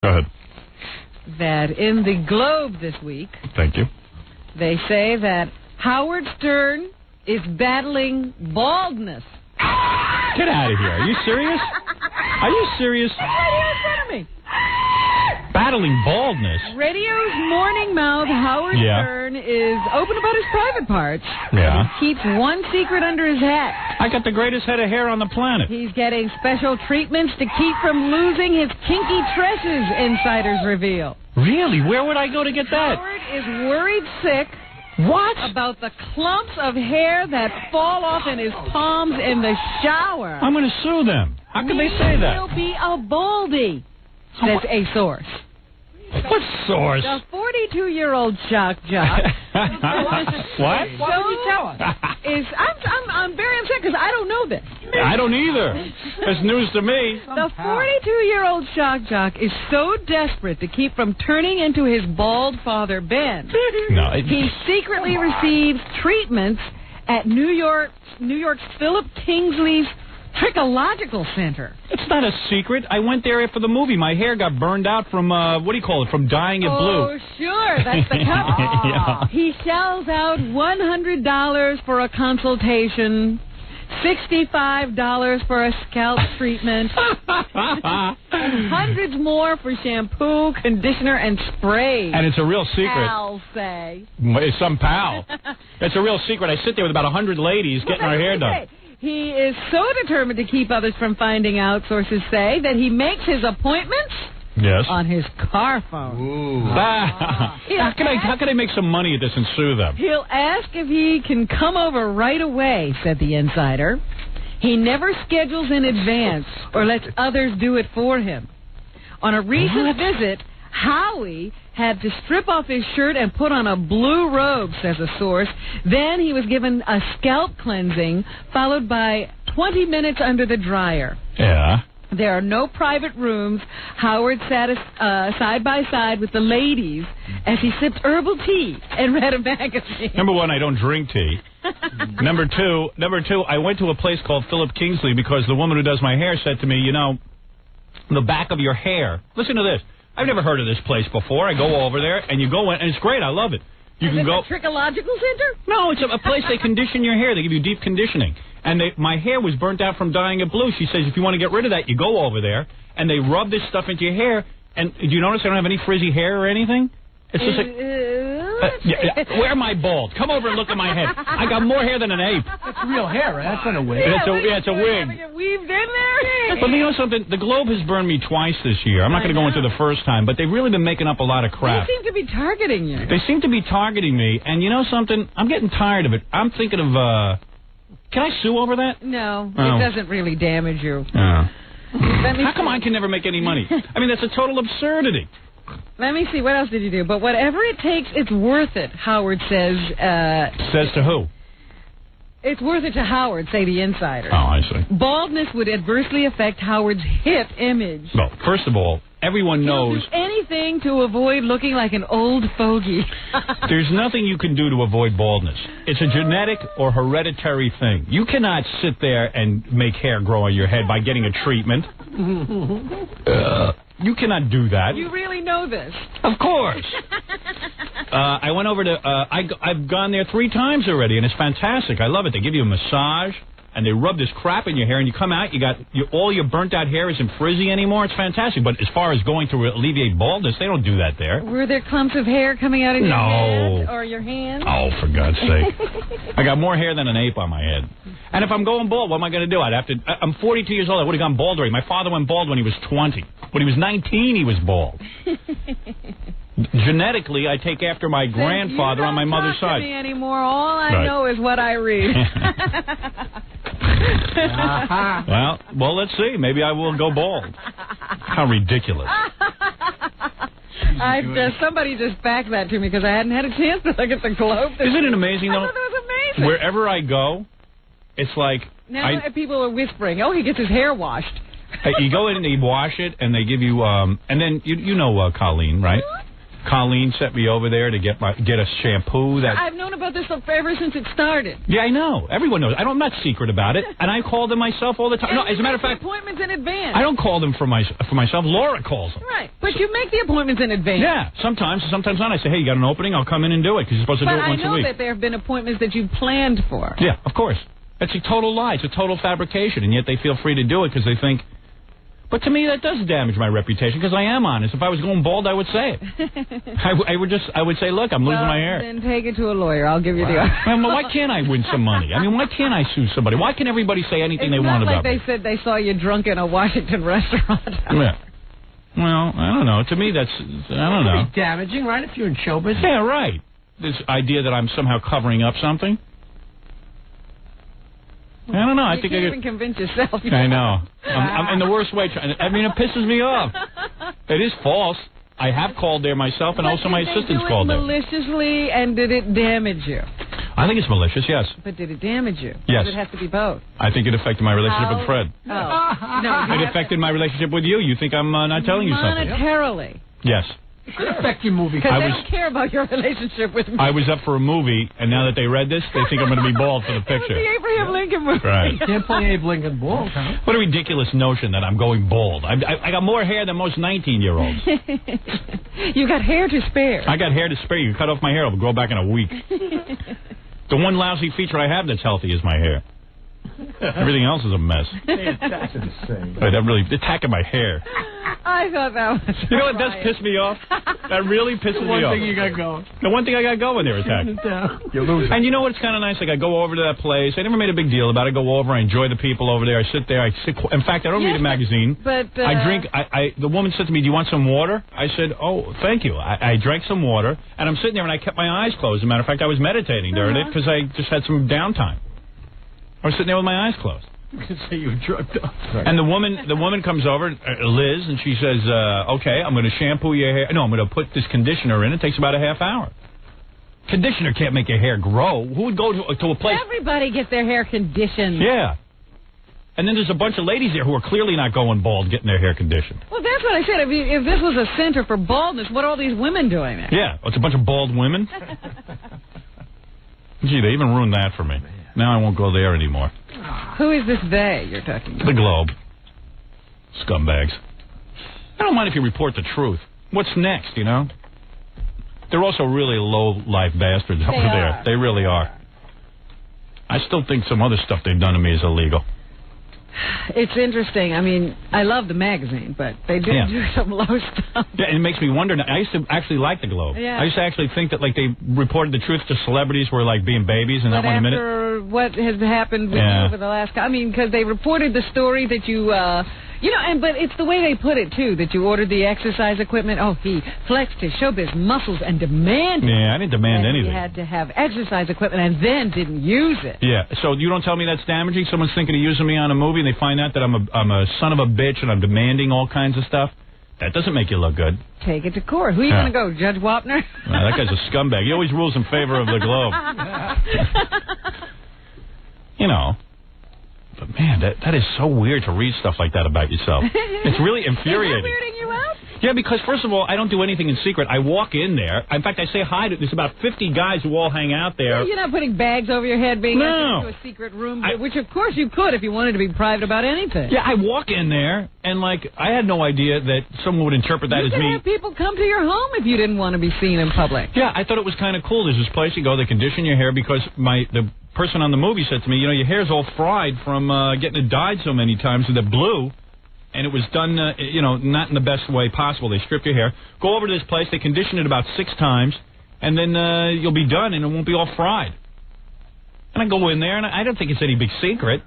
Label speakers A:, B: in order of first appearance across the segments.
A: Go ahead.
B: That in the Globe this week,
A: Thank you.
B: they say that Howard Stern is battling baldness.
A: Get out of here. Are you serious? Are you serious?
B: Right here in front of me.
A: Battling baldness?
B: Radio's morning mouth, Howard Stern, is open about his private parts.
A: Yeah.
B: He keeps one secret under his hat.
A: I got the greatest head of hair on the planet.
B: He's getting special treatments to keep from losing his kinky tresses, insiders reveal.
A: Really? Where would I go to get that?
B: Howard is worried sick.
A: What?
B: About the clumps of hair that fall off in his palms in the shower.
A: I'm going to sue them. How can they say that?
B: He'll be a baldy, says a source.
A: What source?
B: The 42-year-old shock jock.
A: What?
B: Why would you tell us? I'm very upset because I don't know this.
A: I don't either. It's news to me.
B: The 42-year-old shock jock is so desperate to keep from turning into his bald father, Ben.
A: No,
B: he secretly receives treatments at New York's Philip Kingsley's Trichological Center.
A: It's not a secret. I went there for the movie. My hair got burned out from, from dyeing it blue.
B: Oh, sure. That's the cover.
A: Yeah.
B: He shells out $100 for a consultation, $65 for a scalp treatment, and hundreds more for shampoo, conditioner, and spray.
A: And it's a real secret.
B: I'll say.
A: It's some pal. It's a real secret. I sit there with about 100 ladies getting our hair done.
B: He is so determined to keep others from finding out, sources say, that he makes his appointments on his car phone.
A: Ooh. How can I make some money at this and sue them?
B: He'll ask if he can come over right away, said the insider. He never schedules in advance or lets others do it for him. On a recent visit, Howie had to strip off his shirt and put on a blue robe, says a source. Then he was given a scalp cleansing, followed by 20 minutes under the dryer.
A: Yeah.
B: There are no private rooms. Howard sat side by side with the ladies as he sipped herbal tea and read a magazine.
A: Number one, I don't drink tea. Number two, I went to a place called Philip Kingsley because the woman who does my hair said to me, you know, the back of your hair. Listen to this. I've never heard of this place before. I go over there, and you go in, and it's great. I love it. You
B: Is
A: can
B: it
A: go.
B: a Trichological Center?
A: No, it's a place they condition your hair. They give you deep conditioning. And my hair was burnt out from dyeing it blue. She says if you want to get rid of that, you go over there, and they rub this stuff into your hair. And do you notice I don't have any frizzy hair or anything? It's just like... where am I bald? Come over and look at my head. I got more hair than an ape.
C: That's real hair, right? That's not a wig.
A: It's a wig.
B: Get weaved in there?
A: But you know something? The Globe has burned me twice this year. I'm not going to go into the first time, but they've really been making up a lot of crap.
B: They seem to be targeting you.
A: They seem to be targeting me, and you know something? I'm getting tired of it. I'm thinking of, can I sue over that?
B: No, it doesn't really damage you.
A: How come I can never make any money? I mean, that's a total absurdity.
B: Let me see. What else did you do? But whatever it takes, it's worth it, Howard says.
A: Says to who?
B: It's worth it to Howard, say the insider.
A: Oh, I see.
B: Baldness would adversely affect Howard's hip image.
A: Well, first of all, everyone knows...
B: He'll do anything to avoid looking like an old fogey.
A: There's nothing you can do to avoid baldness. It's a genetic or hereditary thing. You cannot sit there and make hair grow on your head by getting a treatment. You cannot do that.
B: You really know this.
A: Of course. I went over to... I've gone there 3 times already, and it's fantastic. I love it. They give you a massage, and they rub this crap in your hair, and you come out, all your burnt-out hair isn't frizzy anymore. It's fantastic. But as far as going to alleviate baldness, they don't do that there.
B: Were there clumps of hair coming out of your head or your hands?
A: Oh, for God's sake. I got more hair than an ape on my head. And if I'm going bald, what am I going to do? I'm 42 years old. I would have gone bald already. My father went bald when he was 20. When he was 19, he was bald. Genetically, I take after my grandfather on my mother's side.
B: You don't talk to me anymore. All I know is what I read.
A: Well, let's see. Maybe I will go bald. How ridiculous.
B: Somebody just faxed that to me because I hadn't had a chance to look at the Globe.
A: Isn't it amazing, though?
B: I thought that was amazing.
A: Wherever I go, it's like...
B: Now people are whispering, oh, he gets his hair washed.
A: You go in and they wash it, and they give you... and then, you know Colleen, right? Colleen sent me over there to get a shampoo. That
B: I've known about this ever since it started.
A: Yeah, I know. Everyone knows. I'm not secret about it, and I call them myself all the time.
B: And
A: no, as a matter of fact,
B: appointments in advance.
A: I don't call them for myself. Laura calls them.
B: Right, but you make the appointments in advance.
A: Yeah, sometimes not. I say, hey, you got an opening? I'll come in and do it because you're supposed to do it once a week.
B: But I know that there have been appointments that you planned for.
A: Yeah, of course. It's a total lie. It's a total fabrication, and yet they feel free to do it because they think. But to me, that does damage my reputation because I am honest. If I was going bald, I would say it. I would say, look, I'm losing my hair.
B: Then take it to a lawyer. I'll give you the offer.
A: Why can't I win some money? I mean, why can't I sue somebody? Why can everybody say anything they want about me?
B: It's not like they said they saw you drunk in a Washington restaurant.
A: Yeah. Well, I don't know. To me, that's, I don't know.
C: It'd be damaging, right, if you're in showbiz?
A: Yeah, right. This idea that I'm somehow covering up something. I don't know. I think
B: can't even convince yourself.
A: I know. I'm in the worst way. I mean, it pisses me off. It is false. I have called there myself, and also my assistants called there.
B: Maliciously, and did it damage you?
A: I think it's malicious, yes.
B: But did it damage you?
A: Yes.
B: It has to be both.
A: I think it affected my relationship with Fred.
B: Oh. No,
A: it affected my relationship with you. You think I'm not telling you something?
B: Monetarily.
A: Yes.
C: It should affect your movie.
B: Because they don't care about your relationship with me.
A: I was up for a movie, and now that they read this, they think I'm going to be bald for the picture.
B: It was the Abraham Lincoln movie.
A: Right.
C: You can't play Abe Lincoln bald, huh?
A: What a ridiculous notion that I'm going bald. I got more hair than most 19-year-olds.
B: You got hair to spare.
A: I got hair to spare. You cut off my hair, it'll grow back in a week. The one lousy feature I have that's healthy is my hair. Everything else is a mess. That really attacking my hair.
B: I thought that was.
A: You know what does piss me off? That really pisses me off.
C: The one thing you got going.
A: The one thing I got going there, attack.
C: You're losing.
A: And you know what's kind of nice? Like I go over to that place. I never made a big deal about it. I go over. I enjoy the people over there. I sit there. In fact, I don't read a magazine.
B: But
A: I drink. The woman said to me, "Do you want some water?" I said, "Oh, thank you." I drank some water, and I'm sitting there, and I kept my eyes closed. As a matter of fact, I was meditating during it because I just had some downtime. I was sitting there with my eyes closed.
C: You could say you were drugged up.
A: And the woman comes over, Liz, and she says, okay, I'm going to shampoo your hair. No, I'm going to put this conditioner in. It takes about a half hour. Conditioner can't make your hair grow. Who would go to a place?
B: Everybody gets their hair conditioned.
A: Yeah. And then there's a bunch of ladies there who are clearly not going bald getting their hair conditioned.
B: Well, that's what I said. If this was a center for baldness, what are all these women doing there?
A: Yeah. It's a bunch of bald women. Gee, they even ruined that for me. Now I won't go there anymore.
B: Who is this they you're talking about?
A: The Globe. Scumbags. I don't mind if you report the truth. What's next, you know? They're also really low-life bastards over there. They really are. I still think some other stuff they've done to me is illegal.
B: It's interesting. I mean, I love the magazine, but they do some low stuff. Yeah,
A: and it makes me wonder. I used to actually like the Globe.
B: Yeah.
A: I used to actually think that like they reported the truth to celebrities were like being babies, and that one minute.
B: After what has happened with you over the last, I mean, because they reported the story that you, but it's the way they put it too. That you ordered the exercise equipment. Oh, he flexed his showbiz muscles and demanded.
A: Yeah, I didn't demand anything.
B: He had to have exercise equipment and then didn't use it.
A: Yeah. So you don't tell me that's damaging. Someone's thinking of using me on a movie, and they find out that I'm a son of a bitch and I'm demanding all kinds of stuff. That doesn't make you look good.
B: Take it to court. Who are you going to go, Judge Wapner?
A: That guy's a scumbag. He always rules in favor of the Globe. You know. But, man, that is so weird to read stuff like that about yourself. It's really infuriating.
B: Is that weirding you out?
A: Yeah, because, first of all, I don't do anything in secret. I walk in there. In fact, I say hi to... There's about 50 guys who all hang out there.
B: Yeah, you're not putting bags over your head being into a secret room, which, of course, you could if you wanted to be private about anything.
A: Yeah, I walk in there, and, like, I had no idea that someone would interpret that as me.
B: You could have people come to your home if you didn't want to be seen in public.
A: Yeah, I thought it was kind of cool. There's this place you go, they condition your hair, because the person on the movie said to me, you know, your hair's all fried from getting it dyed so many times with the blue. And it was done, not in the best way possible. They strip your hair. Go over to this place. They condition it about 6 times. And then you'll be done, and it won't be all fried. And I go in there, and I don't think it's any big secret.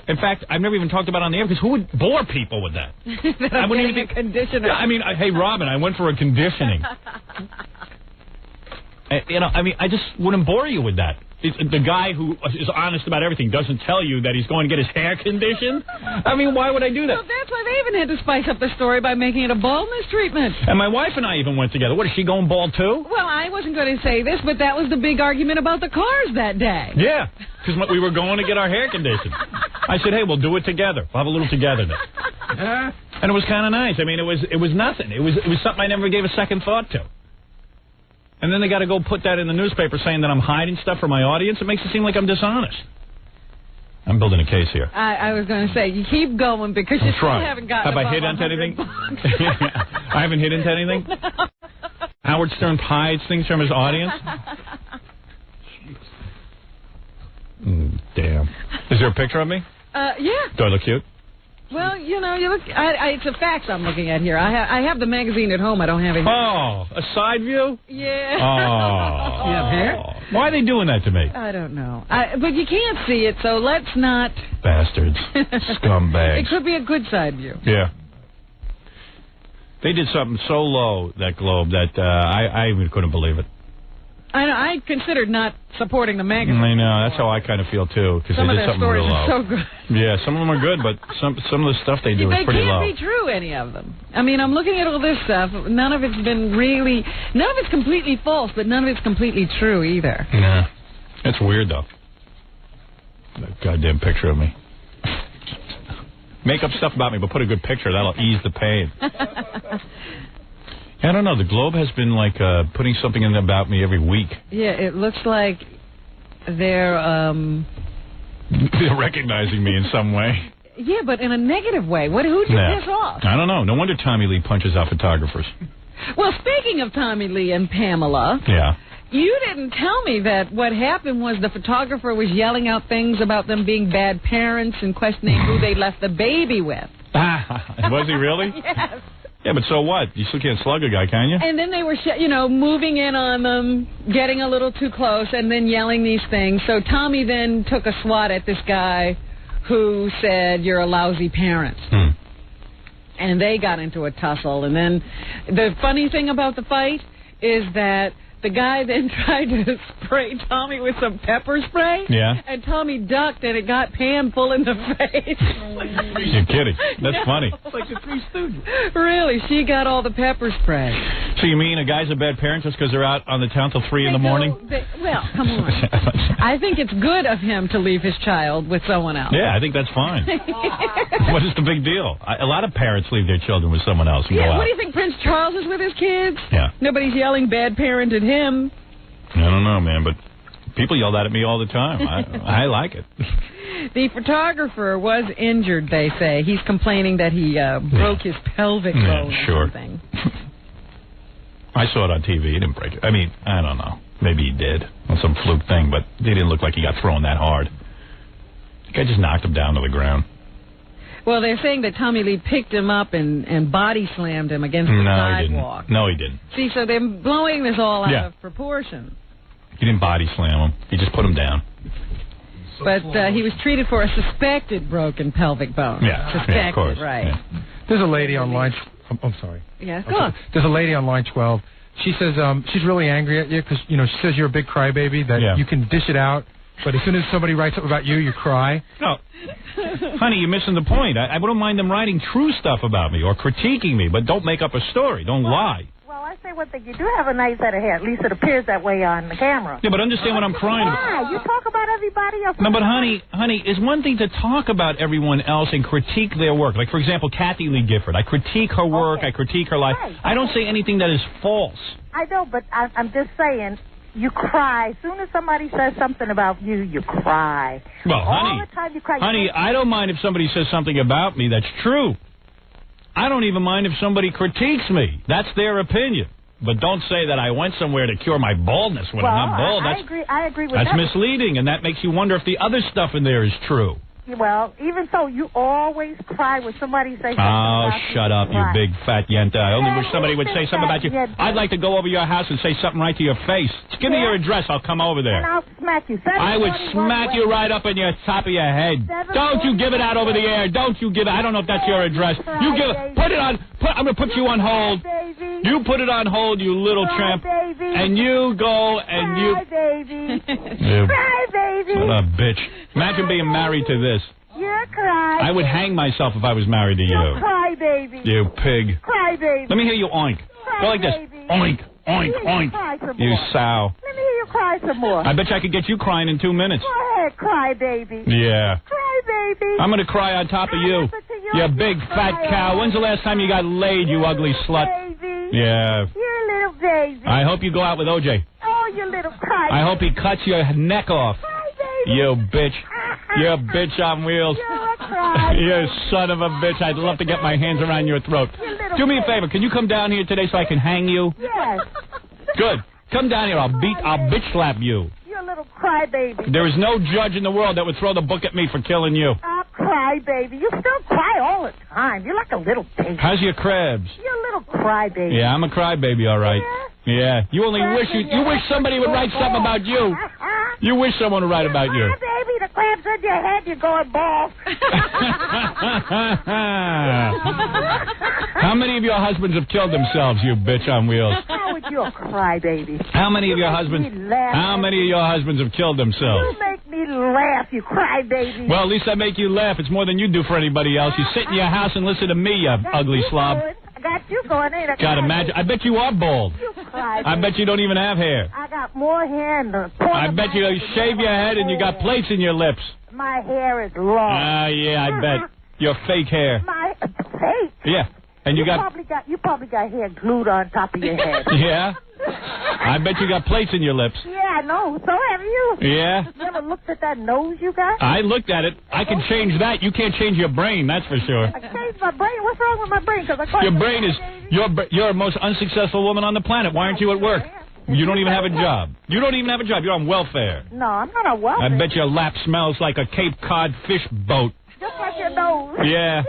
A: In fact, I've never even talked about it on the air, because who would bore people with that?
B: I wouldn't even think... conditioner.
A: Yeah, I mean, hey, Robin, I went for a conditioning. I just wouldn't bore you with that. The guy who is honest about everything doesn't tell you that he's going to get his hair conditioned. I mean, why would I do that?
B: Well, that's why they even had to spice up the story by making it a baldness treatment.
A: And my wife and I even went together. What, is she going bald too?
B: Well, I wasn't going to say this, but that was the big argument about the cars that day.
A: Yeah, because we were going to get our hair conditioned. I said, hey, we'll do it together. We'll have a little togetherness. And it was kind of nice. I mean, it was nothing. It was something I never gave a second thought to. And then they got to go put that in the newspaper saying that I'm hiding stuff from my audience. It makes it seem like I'm dishonest. I'm building a case here.
B: I was going to say, you keep going because you still haven't gotten.
A: Have I hit into anything? I haven't hit into anything? No. Howard Stern hides things from his audience? Damn. Is there a picture of me?
B: Yeah.
A: Do I look cute?
B: Well, you look. It's a fax I'm looking at here. I have the magazine at home. I don't have it here.
A: Oh, a side view?
B: Yeah.
A: Oh.
C: You have hair?
A: Why are they doing that to me?
B: I don't know. But you can't see it, so let's not.
A: Bastards. Scumbags.
B: It could be a good side view.
A: Yeah. They did something so low, that Globe, that I even couldn't believe it.
B: I know. I considered not supporting the magazine.
A: I know. That's how I kind of feel, too, because they did something real low.
B: Some of their stories are so good.
A: Yeah, some of them are good, but some of the stuff they do is pretty low.
B: They can't be true, any of them. I mean, I'm looking at all this stuff. None of it's completely false, but none of it's completely true either.
A: Nah. That's weird, though. That goddamn picture of me. Make up stuff about me, but put a good picture. That'll ease the pain. I don't know. The Globe has been, like, putting something in about me every week. Yeah,
B: it looks like they're...
A: They're recognizing me in some way.
B: Yeah, but in a negative way. Who'd you piss off?
A: I don't know. No wonder Tommy Lee punches out photographers.
B: Well, speaking of Tommy Lee and Pamela...
A: Yeah.
B: You didn't tell me that what happened was the photographer was yelling out things about them being bad parents and questioning who they left the baby with.
A: Was he really?
B: Yes.
A: Yeah, but so what? You still can't slug a guy, can you?
B: And then they were, moving in on them, getting a little too close, and then yelling these things. So Tommy then took a swat at this guy who said, "You're a lousy parent." And they got into a tussle. And then the funny thing about the fight is that the guy then tried to spray Tommy with some pepper spray. Yeah. And Tommy ducked, and it got Pam full in the face.
A: You're kidding. That's funny.
C: It's like the Three Stooges.
B: Really, she got all the pepper spray.
A: So you mean a guy's a bad parent just because they're out on the town till 3 in the morning?
B: Well, come on. I think it's good of him to leave his child with someone else.
A: Yeah, I think that's fine. What is the big deal? A lot of parents leave their children with someone else and go out.
B: What do you think Prince Charles is with his kids?
A: Yeah.
B: Nobody's yelling bad parent at him.
A: I don't know, man, but people yell that at me all the time. I like it.
B: The photographer was injured, they say. He's complaining that he broke his pelvic bone or something.
A: I saw it on TV. He didn't break it. I mean, I don't know. Maybe he did on some fluke thing, but he didn't look like he got thrown that hard. The guy just knocked him down to the ground.
B: Well, they're saying that Tommy Lee picked him up and body slammed him against the sidewalk.
A: No, he didn't.
B: See, so they're blowing this all out of proportion.
A: He didn't body slam him. He just put him down.
B: But he was treated for a suspected broken pelvic bone.
A: Yeah,
B: suspected,
A: of course.
B: Right.
A: Yeah.
C: There's a lady on line... I'm sorry.
B: Yeah, go on.
C: There's a lady on line 12. She says she's really angry at you because, she says you're a big crybaby, that you can dish it out, but as soon as somebody writes something about you, you cry.
A: No. Honey, you're missing the point. I wouldn't mind them writing true stuff about me or critiquing me, but don't make up a story. Don't lie.
D: Well, I say one thing. You do have a nice head of hair. At least it appears that way on the camera.
A: Yeah, but understand what I'm crying about.
D: Yeah, you talk about everybody else.
A: No, but honey, it's one thing to talk about everyone else and critique their work. Like, for example, Kathy Lee Gifford. I critique her work. I critique her life.
D: Right.
A: I don't say anything that is false.
D: I know, but I'm just saying, you cry. As soon as somebody says something about you, you cry.
A: Well,
D: all the time you cry.
A: Honey, I don't mind if somebody says something about me that's true. I don't even mind if somebody critiques me. That's their opinion. But don't say that I went somewhere to cure my baldness when I'm not bald.
D: I agree with that.
A: That's misleading, and that makes you wonder if the other stuff in there is true.
D: Well, even so, you always cry when somebody says something
A: about
D: you.
A: Shut up, you big fat yenta. I only wish somebody would say something about you. I'd like to go over your house and say something right to your face. Just give me your address. I'll come over there.
D: And I'll smack you.
A: I would smack you right up in your top of your head. Don't you give it out over the air. Don't you give it. I don't know if that's your address. You give it. Put it on. I'm going to put you on hold. You put it on hold, you little tramp. And you go and you...
D: Cry, baby.
A: What a bitch. Imagine being married to this.
D: You're cry.
A: I would hang myself if I was married to you.
D: Cry, baby.
A: You pig.
D: Cry, baby.
A: Let me hear you oink. Go like this. Oink, oink, oink. You sow.
D: Let me hear you cry some more.
A: I bet you I could get you crying in 2 minutes.
D: Go ahead, cry, baby.
A: Yeah.
D: Cry, baby.
A: I'm going to cry on top of you.
D: To you
A: You big fat cow. When's the last time you got laid, you ugly slut?
D: Baby.
A: Yeah.
D: You're a little baby.
A: I hope you go out with OJ.
D: Oh, you little cry.
A: I hope he cuts your neck off.
D: Cry, baby.
A: You bitch. You're a bitch on wheels.
D: You're a cry.
A: You son of a bitch. I'd love to get my hands around your throat. Do me a favor. Can you come down here today so I can hang you?
D: Yes.
A: Good. Come down here. I'll bitch slap you.
D: You're a little cry, baby.
A: There is no judge in the world that would throw the book at me for killing you.
D: I'll cry, baby. You still cry all the time. You're like a little baby.
A: How's your crabs?
D: You're a little cry, baby.
A: Yeah, I'm a crybaby, all right. Yeah. You only wish somebody would write something about you. You wish someone would write about you.
D: Cry, baby. The crab's in your head. You're going bald.
A: How many of your husbands have killed themselves, you bitch on wheels?
D: How would you cry, baby?
A: How many of your husbands have killed themselves?
D: You make me laugh, you cry, baby.
A: Well, at least I make you laugh. It's more than you do for anybody else. You sit in your house and listen to me, you ugly slob.
D: I got you going, ain't I?
A: God, imagine. I bet you are bald.
D: You cry,
A: I bet you don't even have hair.
D: I got more hair than the point
A: I
D: of
A: bet you shave your head and you got plates in your lips.
D: My hair is long.
A: Ah, yeah, I bet. Your fake hair.
D: My fake?
A: Yeah. And you
D: probably got hair glued on top of your head.
A: Yeah? I bet you got plates in your lips.
D: Yeah, I know. So have you.
A: Yeah?
D: You ever looked at that nose you got?
A: I looked at it. I can change that. You can't change your brain, that's for sure.
D: I changed my brain. What's wrong with my brain?
A: Your brain is... You're the most unsuccessful woman on the planet. Why aren't you at work? You don't even have a job. You don't even have a job. You're on welfare.
D: No, I'm not on welfare.
A: I bet your lap smells like a Cape Cod fish boat.
D: Just like your nose.
A: Yeah.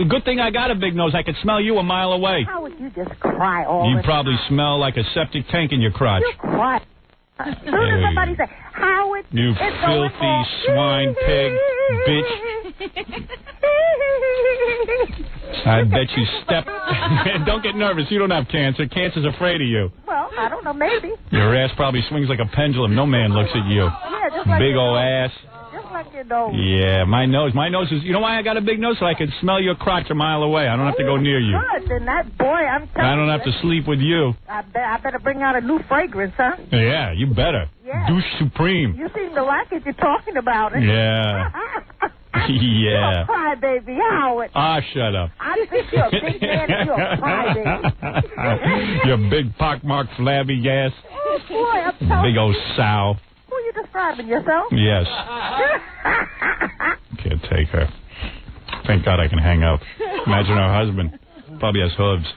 A: Good thing I got a big nose. I could smell you a mile away.
D: How would you just cry all
A: You
D: the
A: probably
D: time?
A: smell like a septic tank in your crotch.
D: You cry. As soon as somebody say, Howard,
A: you filthy swine pig bitch. I bet you step... Don't get nervous. You don't have cancer. Cancer's afraid of you.
D: Well, I don't know, maybe.
A: Your ass probably swings like a pendulum. No man looks at you.
D: Yeah, just like
A: big old ass.
D: Just like your nose.
A: Yeah, my nose. My nose is... You know why I got a big nose? So I can smell your crotch a mile away. I don't have to go near you.
D: Good, then that boy, I'm telling you.
A: I don't have to sleep with you.
D: I better bring out a new fragrance, huh?
A: Yeah, you better.
D: Yeah.
A: Douche Supreme.
D: You seem to like it. You're talking about it.
A: Yeah. Yeah.
D: You're a cry, baby, Howard.
A: Ah, shut up.
D: I think you're a big man and you're a cry, baby.
A: You big pockmarked flabby ass.
D: Oh, boy, I'm telling
A: Big old sow.
D: Who are you describing, yourself?
A: Yes. Can't take her. Thank God I can hang up. Imagine her husband. Probably has hooves.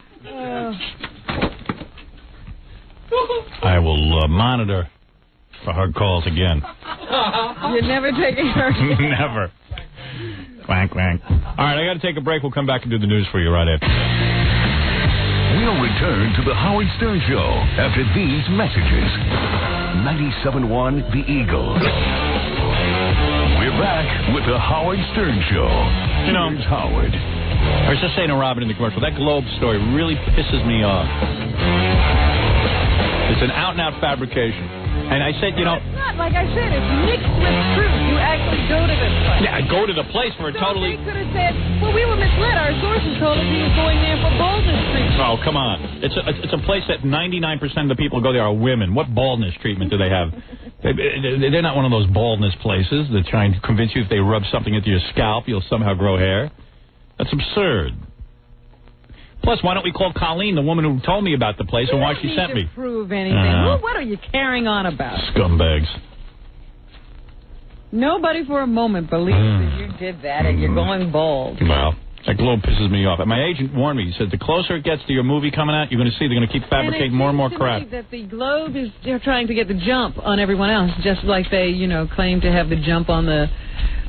A: I will monitor for her calls again.
B: You're never taking her.
A: Never. Clank, clank. All right, I got to take a break. We'll come back and do the news for you right after.
E: We'll return to the Howard Stern Show after these messages. 97.1 The Eagle. We're back with the Howard Stern Show.
A: You know,
E: here's Howard.
A: I was just saying to Robin in the commercial, that Globe story really pisses me off. It's an out-and-out fabrication. And I said, you know...
B: It's not, like I said, it's mixed with truth. You actually go to this place.
A: Yeah, I go to the place for a totally...
B: They could have said, well, we were misled. Our sources told us he was going there for baldness treatment.
A: Oh, come on. It's a place that 99% of the people go there are women. What baldness treatment do they have? They're not one of those baldness places that try and convince you if they rub something into your scalp, you'll somehow grow hair. That's absurd. Plus, why don't we call Colleen, the woman who told me about the place and why she sent me?
B: You don't need to prove anything. What are you carrying on about?
A: Scumbags.
B: Nobody for a moment believes that you did that and you're going bald.
A: Well, that Globe pisses me off. My agent warned me. He said the closer it gets to your movie coming out, you're going to see they're going to keep fabricating more and more crap.
B: And it seems to me that the Globe is they're trying to get the jump on everyone else, just like they, claim to have the jump on the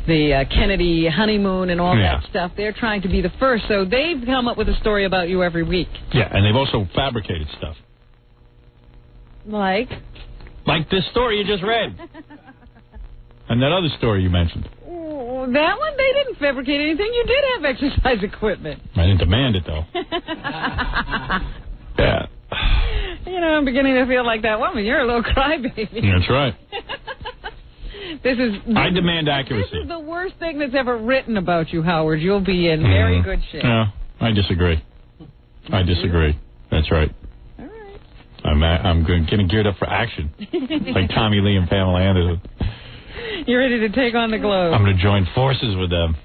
B: Kennedy honeymoon and all that stuff. They're trying to be the first, so they've come up with a story about you every week.
A: Yeah, and they've also fabricated stuff.
B: Like
A: this story you just read. And that other story you mentioned.
B: That one, they didn't fabricate anything. You did have exercise equipment.
A: I didn't demand it, though. Yeah.
B: I'm beginning to feel like that woman. You're a little crybaby.
A: That's right. I demand accuracy.
B: This is the worst thing that's ever written about you, Howard. You'll be in very good shape.
A: Yeah, I disagree. That's right.
B: All right.
A: I'm getting geared up for action, like Tommy Lee and Pamela Anderson.
B: You're ready to take on the Globe.
A: I'm going to join forces with them.